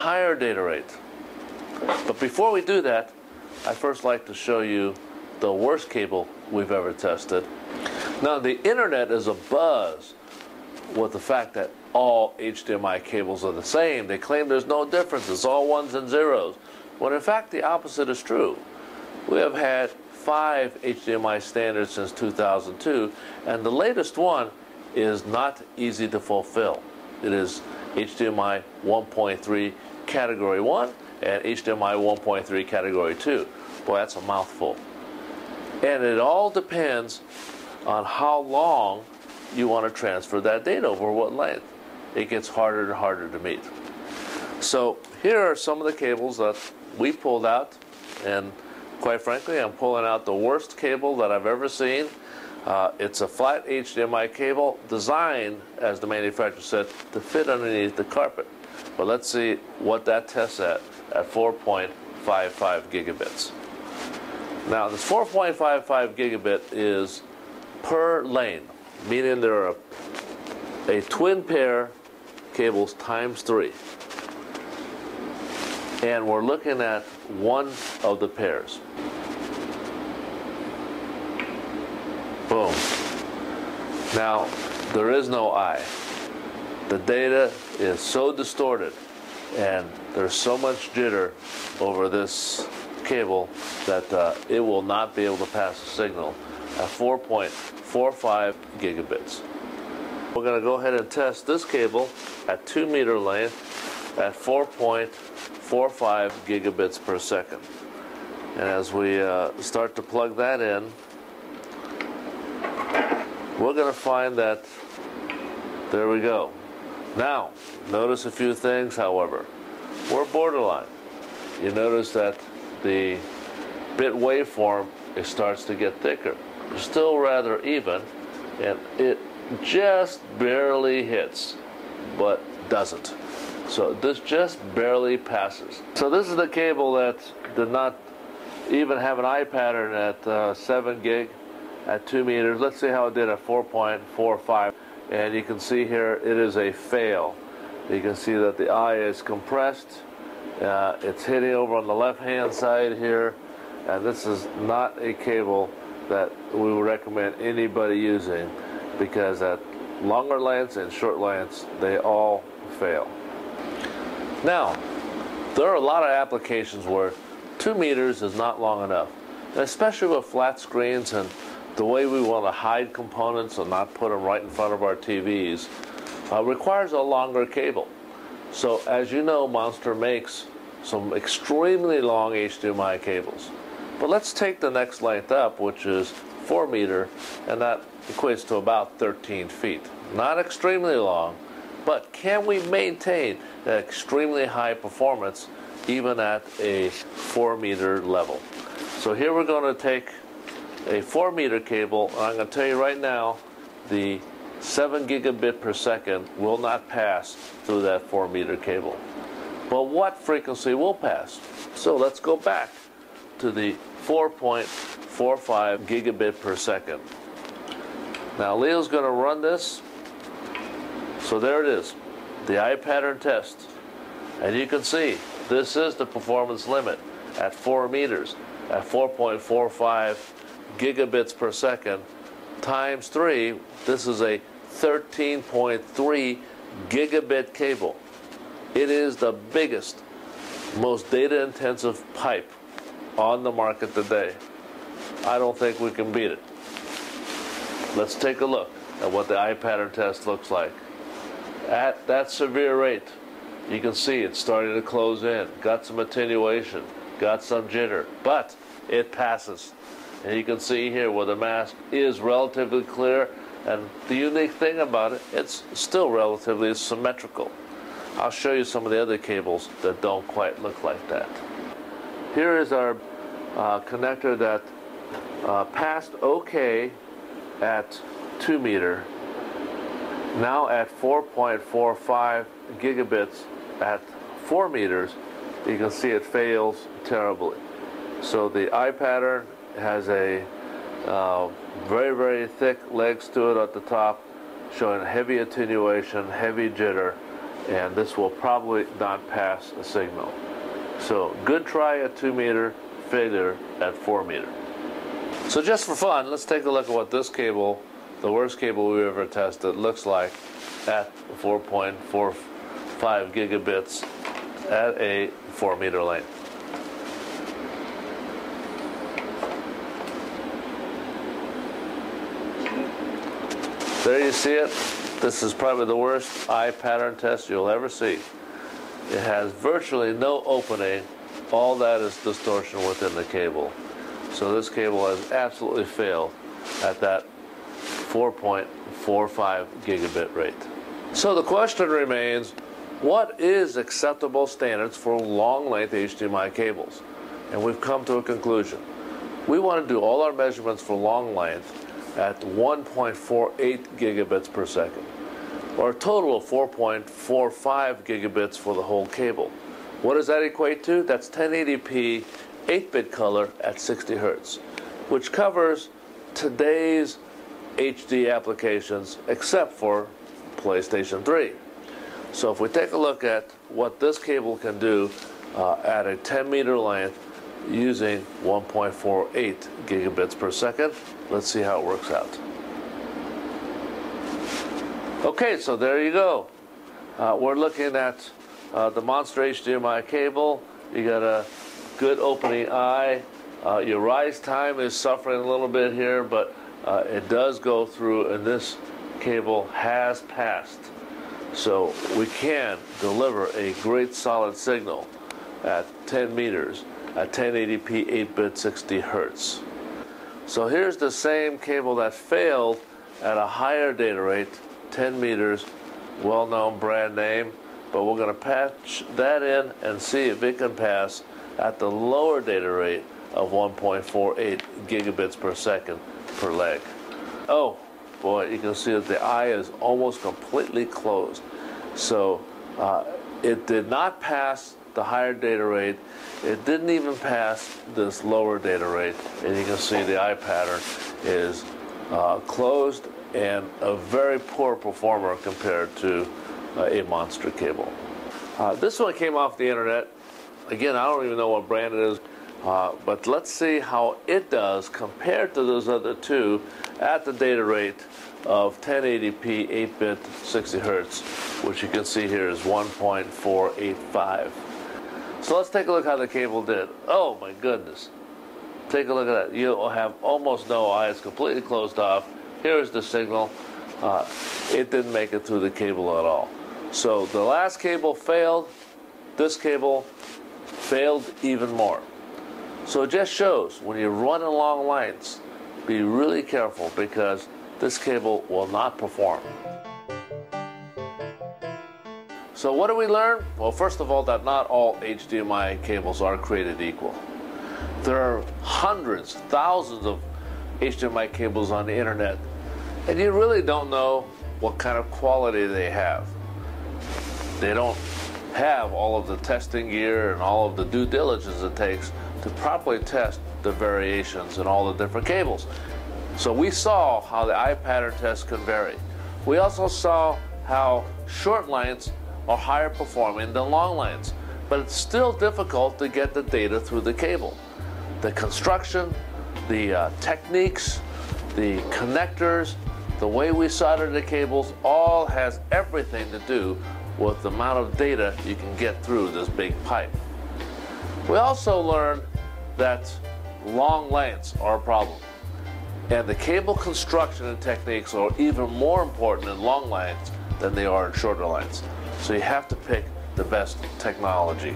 higher data rate. But before we do that, I first like to show you the worst cable we've ever tested. Now, the internet is abuzz with the fact that all HDMI cables are the same. They claim there's no difference, it's all ones and zeros, when in fact the opposite is true. We have had 5 HDMI standards since 2002, and the latest one is not easy to fulfill. It is HDMI 1.3 Category 1 and HDMI 1.3 Category 2. Boy, that's a mouthful. And it all depends on how long you want to transfer that data over, what length. It gets harder and harder to meet. So here are some of the cables that we pulled out, and quite frankly, I'm pulling out the worst cable that I've ever seen. It's a flat HDMI cable designed, as the manufacturer said, to fit underneath the carpet. But let's see what that tests at 4.55 gigabits. Now, this 4.55 gigabit is per lane, meaning there are a twin pair cables times 3. And we're looking at one of the pairs. Boom. Now, there is no eye. The data is so distorted and there's so much jitter over this cable that it will not be able to pass a signal at 4.45 gigabits. We're going to go ahead and test this cable at 2 meter length at 4.45 gigabits per second. And as we start to plug that in, we're going to find that, there we go. Now, notice a few things, however. We're borderline. You notice that the bit waveform, it starts to get thicker. Still rather even, and it just barely hits, but doesn't. So this just barely passes. So this is the cable that did not even have an eye pattern at 7 gig at 2 meters. Let's see how it did at 4.45. And you can see here it is a fail. You can see that the eye is compressed. It's hitting over on the left-hand side here, and this is not a cable that we would recommend anybody using, because at longer lengths and short lengths, they all fail. Now, there are a lot of applications where 2 meters is not long enough, and especially with flat screens and the way we want to hide components and not put them right in front of our TVs requires a longer cable. So as you know, Monster makes some extremely long HDMI cables. But let's take the next length up, which is 4 meter, and that equates to about 13 feet. Not extremely long, but can we maintain that extremely high performance even at a 4 meter level? So here we're going to take a 4 meter cable, and I'm going to tell you right now, the 7 gigabit per second will not pass through that 4 meter cable. But what frequency will pass? So let's go back to the 4.45 gigabit per second. Now Leo's going to run this. So there it is, the eye pattern test. And you can see this is the performance limit at 4 meters at 4.45 gigabits per second times 3. This is a 13.3 gigabit cable. It is the biggest, most data intensive pipe on the market today. I don't think we can beat it. Let's take a look at what the eye pattern test looks like. At that severe rate, you can see it's starting to close in, got some attenuation, got some jitter, but it passes. And you can see here where the mask is relatively clear, and the unique thing about it, it's still relatively symmetrical. I'll show you some of the other cables that don't quite look like that. Here is our connector that passed okay at 2 meter. Now at 4.45 gigabits at 4 meters, you can see it fails terribly. So the eye pattern has a very, very thick legs to it at the top, showing heavy attenuation, heavy jitter, and this will probably not pass a signal. So good try at 2 meter, failure at 4 meter. So just for fun, let's take a look at what this cable, the worst cable we ever tested, looks like at 4.45 gigabits at a 4 meter length. There you see it. This is probably the worst eye pattern test you'll ever see. It has virtually no opening. All that is distortion within the cable. So this cable has absolutely failed at that 4.45 gigabit rate. So the question remains, what is acceptable standards for long-length HDMI cables? And we've come to a conclusion. We want to do all our measurements for long length at 1.48 gigabits per second, or a total of 4.45 gigabits for the whole cable. What does that equate to? That's 1080p 8-bit color at 60 hertz, which covers today's HD applications except for PlayStation 3. So if we take a look at what this cable can do at a 10 meter length using 1.48 gigabits per second, let's see how it works out. Okay, so there you go. We're looking at the Monster HDMI cable. You got a good opening eye. Your rise time is suffering a little bit here, but it does go through, and this cable has passed. So we can deliver a great solid signal at 10 meters at 1080p 8-bit 60 hertz. So here's the same cable that failed at a higher data rate, 10 meters, well-known brand name, but we're going to patch that in and see if it can pass at the lower data rate of 1.48 gigabits per second per leg. Oh boy, you can see that the eye is almost completely closed. So it did not pass the higher data rate. It didn't even pass this lower data rate, and you can see the eye pattern is closed and a very poor performer compared to a Monster cable. This one came off the internet. Again, I don't even know what brand it is, but let's see how it does compared to those other two at the data rate of 1080p 8-bit 60 hertz, which you can see here is 1.485. So let's take a look how the cable did. Oh my goodness. Take a look at that. You'll have almost no eye. It's completely closed off. Here's the signal. It didn't make it through the cable at all. So the last cable failed. This cable failed even more. So it just shows when you're running long lines, be really careful because this cable will not perform. So what do we learn? Well, first of all, that not all HDMI cables are created equal. There are hundreds, thousands of HDMI cables on the internet, and you really don't know what kind of quality they have. They don't have all of the testing gear and all of the due diligence it takes to properly test the variations in all the different cables. So we saw how the eye pattern test can vary. We also saw how short lines are higher performing than long lines, but it's still difficult to get the data through the cable. The construction, the techniques, the connectors, the way we solder the cables, all has everything to do with the amount of data you can get through this big pipe. We also learned that long lengths are a problem, and the cable construction and techniques are even more important in long lengths than they are in shorter lengths. So you have to pick the best technology.